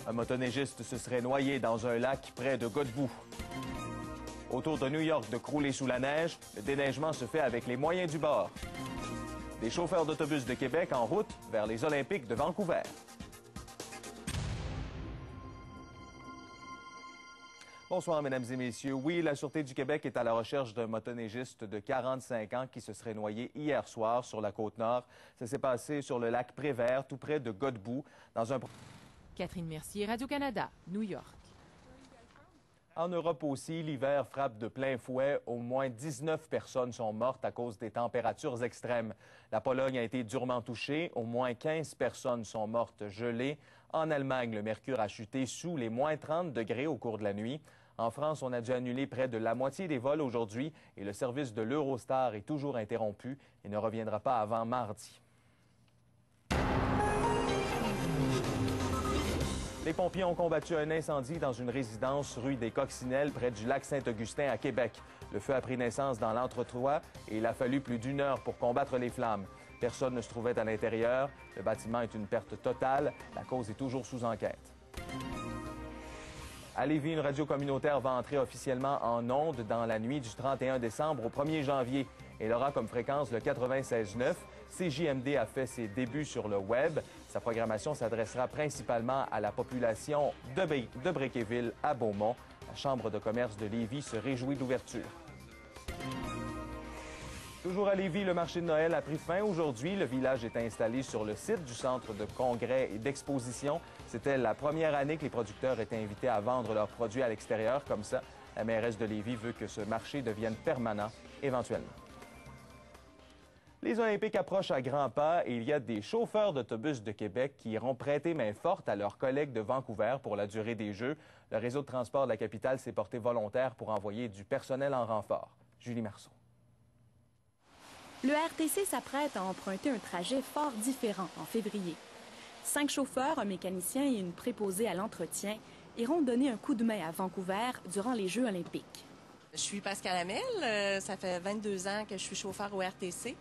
Un motoneigiste se serait noyé dans un lac près de Godbout. Autour de New York, de crouler sous la neige, le déneigement se fait avec les moyens du bord. Des chauffeurs d'autobus de Québec en route vers les Olympiques de Vancouver. Bonsoir, mesdames et messieurs. Oui, la Sûreté du Québec est à la recherche d'un motoneigiste de 45 ans qui se serait noyé hier soir sur la Côte-Nord. Ça s'est passé sur le lac Prévert, tout près de Godbout, dans un... Catherine Mercier, Radio-Canada, New York. En Europe aussi, l'hiver frappe de plein fouet. Au moins 19 personnes sont mortes à cause des températures extrêmes. La Pologne a été durement touchée. Au moins 15 personnes sont mortes gelées. En Allemagne, le mercure a chuté sous les moins 30 degrés au cours de la nuit. En France, on a dû annuler près de la moitié des vols aujourd'hui et le service de l'Eurostar est toujours interrompu et ne reviendra pas avant mardi. Les pompiers ont combattu un incendie dans une résidence rue des Coccinelles près du lac Saint-Augustin à Québec. Le feu a pris naissance dans l'entretoit et il a fallu plus d'une heure pour combattre les flammes. Personne ne se trouvait à l'intérieur. Le bâtiment est une perte totale. La cause est toujours sous enquête. À Lévis, une radio communautaire va entrer officiellement en ondes dans la nuit du 31 décembre au 1er janvier. Elle aura comme fréquence le 96.9. CJMD a fait ses débuts sur le web. Sa programmation s'adressera principalement à la population de Bréquéville à Beaumont. La Chambre de commerce de Lévis se réjouit de l'ouverture. Toujours à Lévis, le marché de Noël a pris fin aujourd'hui. Le village est installé sur le site du centre de congrès et d'exposition. C'était la première année que les producteurs étaient invités à vendre leurs produits à l'extérieur. Comme ça, la mairesse de Lévis veut que ce marché devienne permanent éventuellement. Les Olympiques approchent à grands pas et il y a des chauffeurs d'autobus de Québec qui iront prêter main forte à leurs collègues de Vancouver pour la durée des Jeux. Le réseau de transport de la capitale s'est porté volontaire pour envoyer du personnel en renfort. Julie Marceau. Le RTC s'apprête à emprunter un trajet fort différent en février. 5 chauffeurs, un mécanicien et une préposée à l'entretien iront donner un coup de main à Vancouver durant les Jeux olympiques. Je suis Pascal Hamel, ça fait 22 ans que je suis chauffeur au RTC.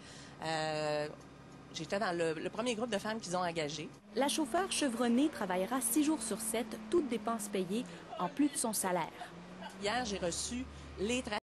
J'étais dans le premier groupe de femmes qu'ils ont engagé. La chauffeur chevronnée travaillera 6 jours sur 7, toutes dépenses payées, en plus de son salaire. Hier, j'ai reçu les